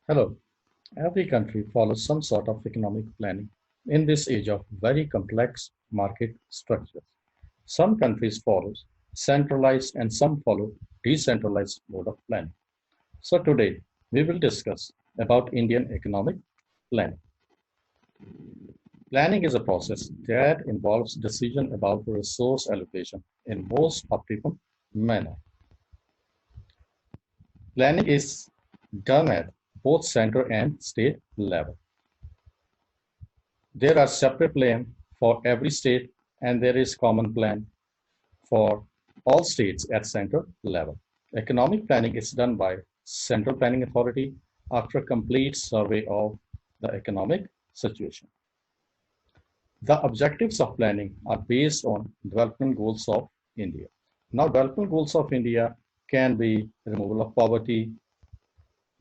Hello. Every country follows some sort of economic planning in this age of very complex market structures. Some countries follow centralized and some follow decentralized mode of planning. So today we will discuss about Indian economic planning. Planning is a process that involves decision about resource allocation in most optimum manner. Planning is done at both center and state level. There are separate plans for every state and there is common plan for all states at center level. Economic planning is done by Central Planning Authority after a complete survey of the economic situation. The objectives of planning are based on development goals of India. Now, development goals of India can be removal of poverty,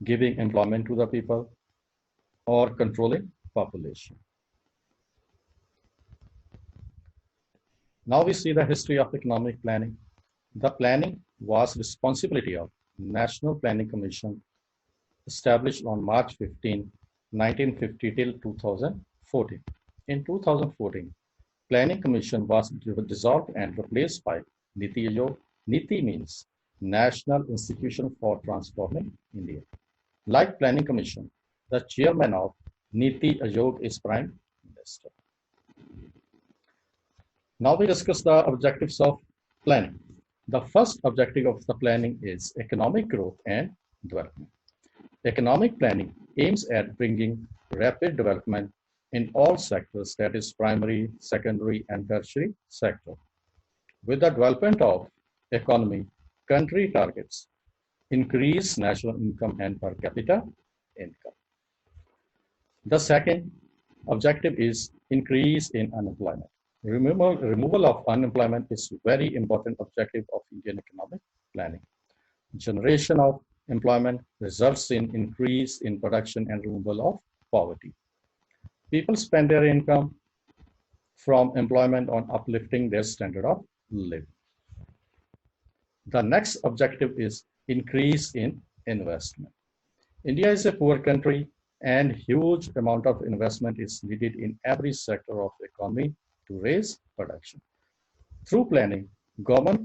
giving employment to the people, or controlling population. Now we see the history of economic planning. The planning was responsibility of National Planning Commission established on March 15, 1950 till 2014. In 2014, Planning Commission was dissolved and replaced by Niti Aayog. Niti means National Institution for Transforming India. Like Planning Commission, the chairman of Niti Aayog is Prime Minister. Now we discuss the objectives of planning. The first objective of the planning is economic growth and development. Economic planning aims at bringing rapid development in all sectors, that is primary, secondary, and tertiary sector. With the development of economy, country targets increase national income and per capita income. The second objective is increase in unemployment. Removal of unemployment is a very important objective of Indian economic planning. Generation of employment results in increase in production and removal of poverty. People spend their income from employment on uplifting their standard of living. The next objective is increase in investment. India is a poor country and huge amount of investment is needed in every sector of economy to raise production. Through planning, government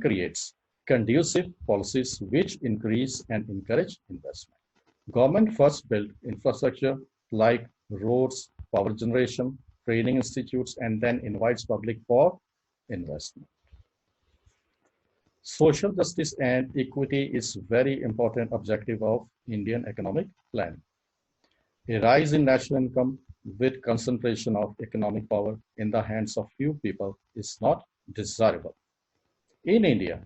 creates conducive policies which increase and encourage investment. Government first build infrastructure like roads, power generation, training institutes, and then invites public for investment. Social justice and equity is very important objective of Indian economic planning. A rise in national income with concentration of economic power in the hands of few people is not desirable. In India,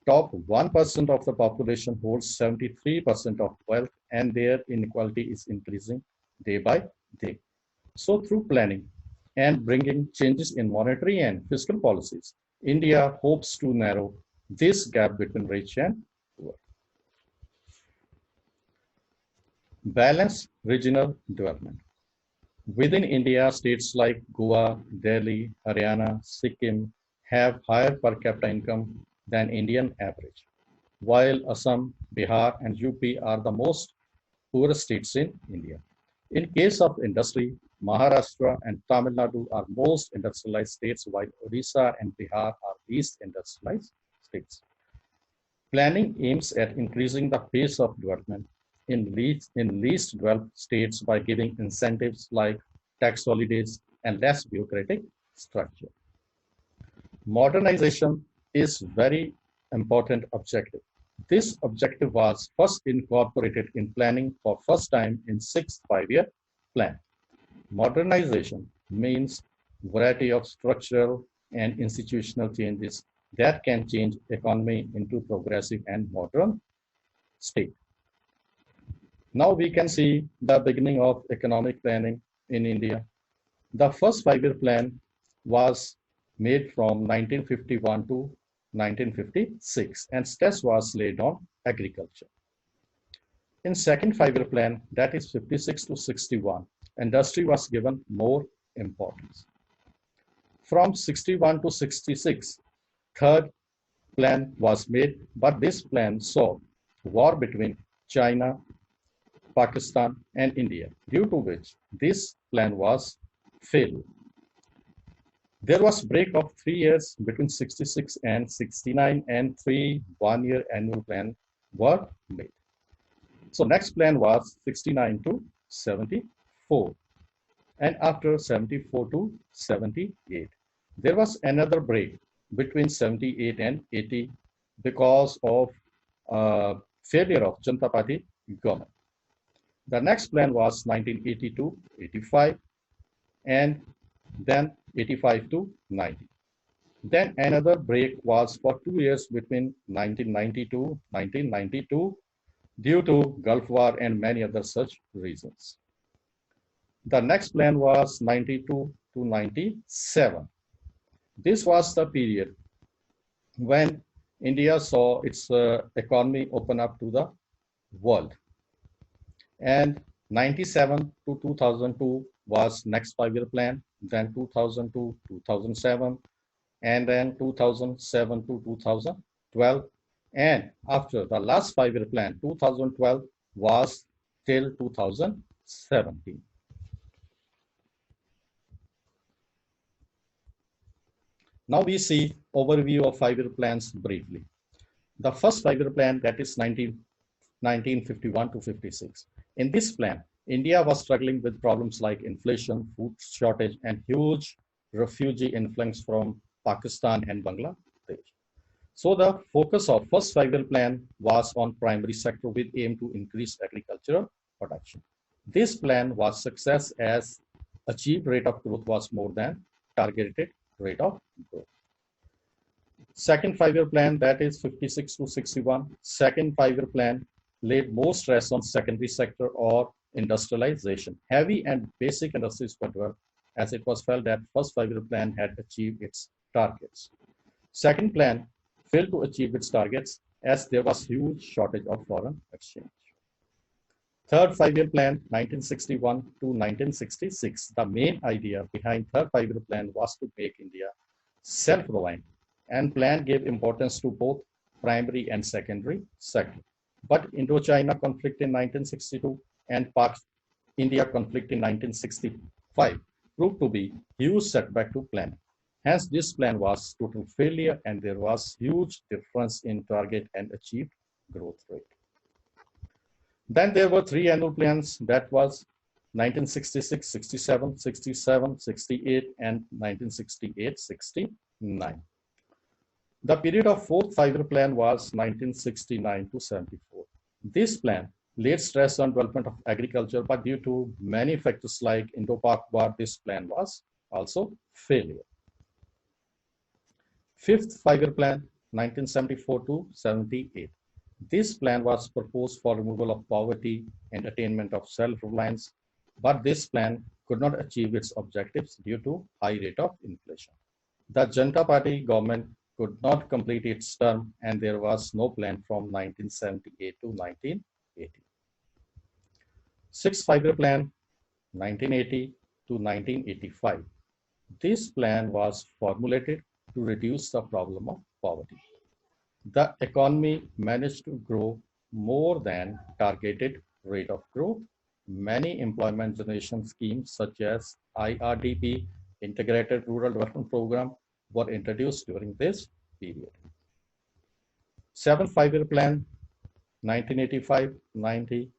top 1% of the population holds 73% of wealth and their inequality is increasing day by day. So through planning and bringing changes in monetary and fiscal policies, India hopes to narrow this gap between rich and poor. Balanced regional development. Within India, states like Goa, Delhi, Haryana, Sikkim have higher per capita income than Indian average, while Assam, Bihar, and UP are the most poorest states in India. In case of industry, Maharashtra and Tamil Nadu are most industrialized states, while Odisha and Bihar are least industrialized states. Planning aims at increasing the pace of development in least developed states by giving incentives like tax holidays and less bureaucratic structure. Modernization is very important objective. This objective was first incorporated in planning for first time in sixth five-year plan. Modernization means variety of structural and institutional changes that can change economy into progressive and modern state. Now we can see the beginning of economic planning in India. The first five-year plan was made from 1951 to 1956 and stress was laid on agriculture. In second five-year plan, that is 56 to 61, industry was given more importance. From 61 to 66, third plan was made, but this plan saw war between China Pakistan, and India, due to which this plan was failed. There was break of 3 years between 66 and 69, and 3 1-year annual plan were made. So next plan was 69 to 74, and after 74 to 78. There was another break between 78 and 80 because of failure of Janata Party government. The next plan was 1980 to 85, and then 85 to 90. Then another break was for 2 years between 1990 to 1992 due to Gulf War and many other such reasons. The next plan was 92 to 97. This was the period when India saw its economy open up to the world. And 97 to 2002 was next 5-year plan, then 2002 2007, and then 2007 to 2012. And after the last 5-year plan, 2012 was till 2017. Now we see overview of 5-year plans briefly. The first 5-year plan, that is 1951 to 56. In this plan, India was struggling with problems like inflation, food shortage, and huge refugee influx from Pakistan and Bangladesh. So the focus of first 5-year plan was on primary sector with aim to increase agricultural production. This plan was success as achieved rate of growth was more than targeted rate of growth. Second 5-year plan, that is 56 to 61. Second 5-year plan laid more stress on secondary sector or industrialization. Heavy and basic industries were developed as it was felt that first 5-year plan had achieved its targets. Second plan failed to achieve its targets as there was huge shortage of foreign exchange. Third 5-year plan, 1961 to 1966. The main idea behind third 5-year plan was to make India self-reliant, and plan gave importance to both primary and secondary sector. But Indochina conflict in 1962 and Pak-India conflict in 1965 proved to be huge setback to planning. Hence, this plan was total failure, and there was huge difference in target and achieved growth rate. Then there were 3 annual plans, that was 1966, 67, 67, 68, and 1968, 69. The period of fourth 5-year plan was 1969 to 74. This plan laid stress on development of agriculture, but due to many factors like Indo-Pak War, this plan was also failure. Fifth 5-year plan, 1974 to 78. This plan was proposed for removal of poverty and attainment of self-reliance, but this plan could not achieve its objectives due to high rate of inflation. The Janata Party government could not complete its term, and there was no plan from 1978 to 1980. Sixth 5-year plan, 1980 to 1985. This plan was formulated to reduce the problem of poverty. The economy managed to grow more than targeted rate of growth. Many employment generation schemes such as IRDP, Integrated Rural Development Program, were introduced during this period. Seventh 5-year plan, 1985-90.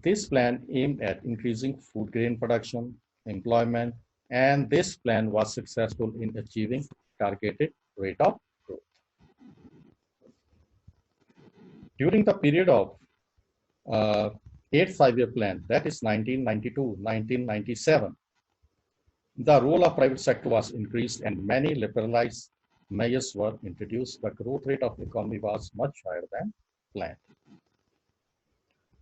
This plan aimed at increasing food grain production, employment, and this plan was successful in achieving targeted rate of growth. During the period of 8th 5-year plan, that is 1992-1997, the role of private sector was increased and many liberalized measures were introduced. The growth rate of the economy was much higher than planned.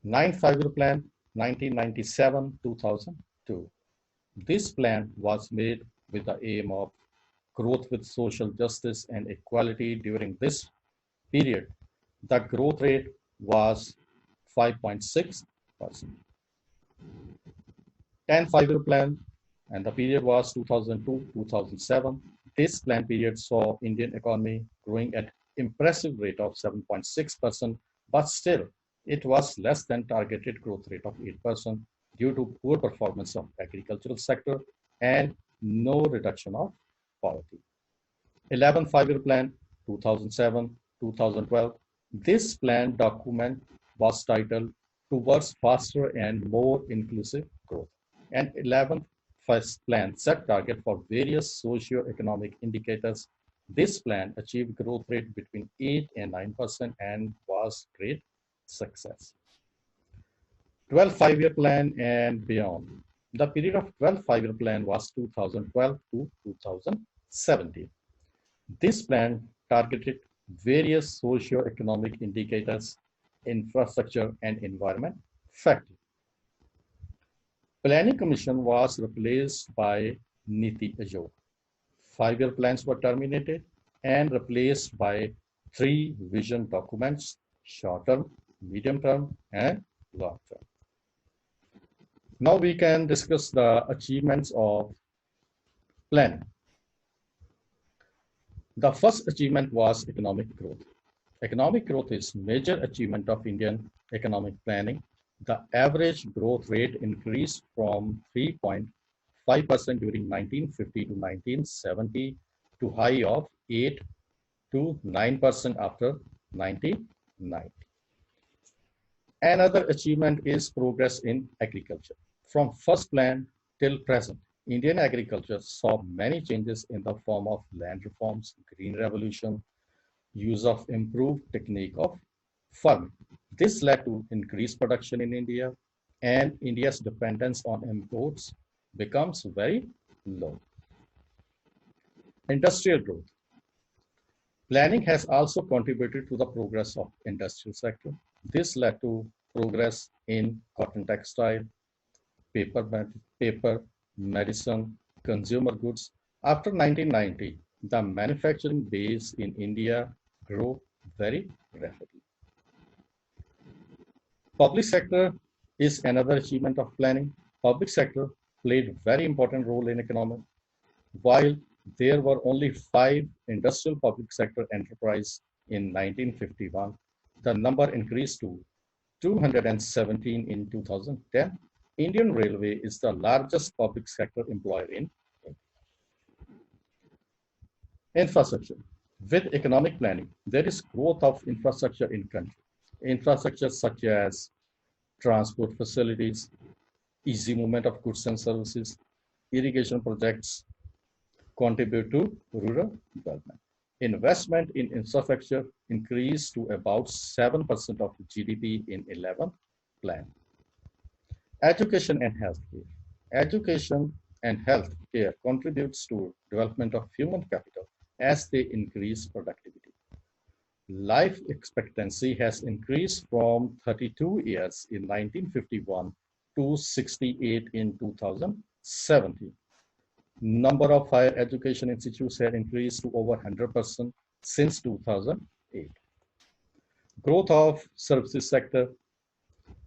9th 5-year plan, 1997-2002. This plan was made with the aim of growth with social justice and equality. During this period, the growth rate was 5.6%. 10th 5-year plan, and the period was 2002-2007. This plan period saw Indian economy growing at impressive rate of 7.6%, but still It was less than targeted growth rate of 8% due to poor performance of agricultural sector and no reduction of poverty. 11th Five-Year Plan 2007-2012. This plan document was titled Towards Faster and More Inclusive Growth. And 11th First Plan set target for various socio-economic indicators. This plan achieved growth rate between 8 and 9% and was great success. 12th Five-Year Plan and beyond. The period of 12th Five-Year Plan was 2012 to 2017. This plan targeted various socio-economic indicators, infrastructure, and environment factors. Planning Commission was replaced by Niti Aayog. Five-year plans were terminated and replaced by three vision documents: short-term, medium-term, and long-term. Now we can discuss the achievements of planning. The first achievement was economic growth. Economic growth is major achievement of Indian economic planning. The average growth rate increased from 3.5% during 1950 to 1970 to high of 8 to 9% after 1990. Another achievement is progress in agriculture. From first plan till present, Indian agriculture saw many changes in the form of land reforms, green revolution, use of improved technique of farming. This led to increased production in India, and India's dependence on imports becomes very low. Industrial growth. Planning has also contributed to the progress of industrial sector. This led to progress in cotton textile, paper, medicine, consumer goods. After 1990, the manufacturing base in India grew very rapidly. Public sector is another achievement of planning. Public sector played very important role in economy. While there were only 5 industrial public sector enterprise in 1951, the number increased to 217 in 2010. Indian Railway is the largest public sector employer in India. Infrastructure. With economic planning, there is growth of infrastructure in country. Infrastructure such as transport facilities, easy movement of goods and services, irrigation projects contribute to rural development. Investment in infrastructure increased to about 7% of GDP in 11th plan. Education and healthcare. Education and healthcare contributes to development of human capital as they increase productivity. Life expectancy has increased from 32 years in 1951 to 68 in 2017. Number of higher education institutes have increased to over 100% since 2008. Growth of services sector.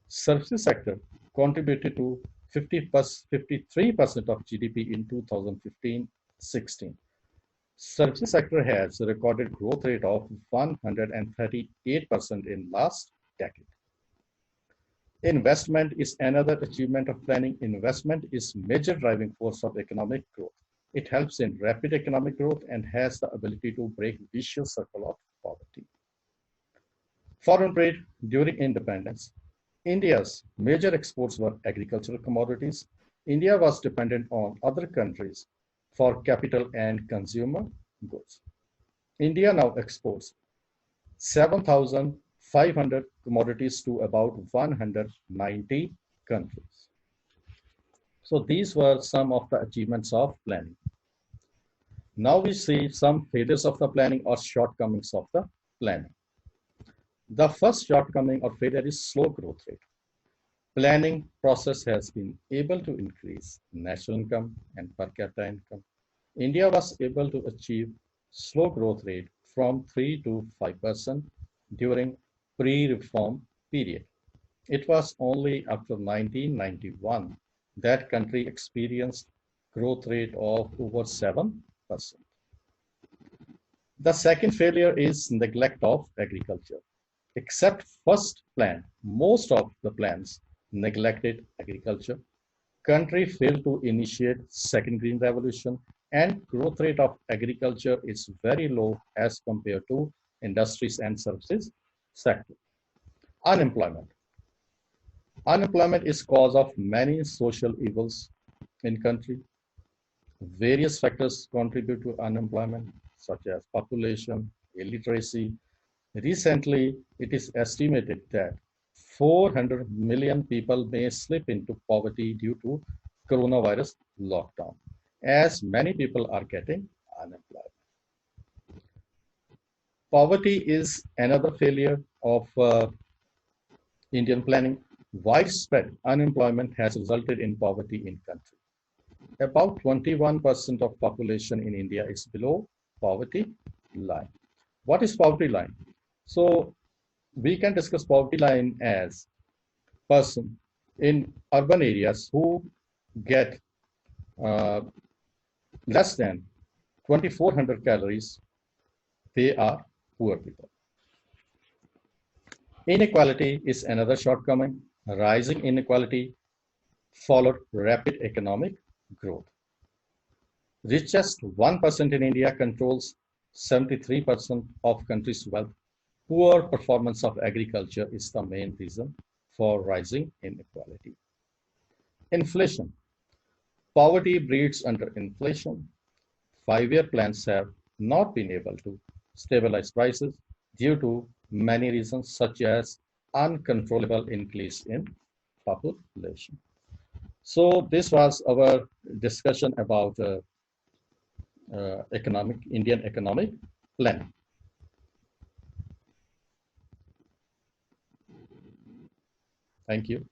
Services sector contributed to 53% of GDP in 2015-16. Services sector has a recorded growth rate of 138% in last decade. Investment is another achievement of planning. Investment is major driving force of economic growth. It helps in rapid economic growth and has the ability to break vicious circle of poverty. Foreign trade during independence. India's major exports were agricultural commodities. India was dependent on other countries for capital and consumer goods. India now exports 7,500 commodities to about 190 countries. So these were some of the achievements of planning. Now we see some failures of the planning or shortcomings of the planning. The first shortcoming or failure is slow growth rate. Planning process has been able to increase national income and per capita income. India was able to achieve slow growth rate from 3 to 5% during pre-reform period. It was only after 1991 that country experienced growth rate of over 7%. The second failure is neglect of agriculture. Except first plan, most of the plans neglected agriculture. Country failed to initiate second green revolution, and growth rate of agriculture is very low as compared to industries and services sector. Unemployment. Unemployment is cause of many social evils in country. Various factors contribute to unemployment, such as population, illiteracy. Recently, it is estimated that 400 million people may slip into poverty due to coronavirus lockdown, as many people are getting unemployed. Poverty is another failure of Indian planning. Widespread unemployment has resulted in poverty in country. About 21% of population in India is below poverty line. What is poverty line? So we can discuss poverty line as person in urban areas who get uh, less than 2400 calories, they are poor people. Inequality is another shortcoming. Rising inequality followed rapid economic growth. Richest 1% in India controls 73% of country's wealth. Poor performance of agriculture is the main reason for rising inequality. Inflation. Poverty breeds under inflation. 5-year plans have not been able to stabilize prices due to many reasons, such as uncontrollable increase in population. So this was our discussion about Indian economic planning. Thank you.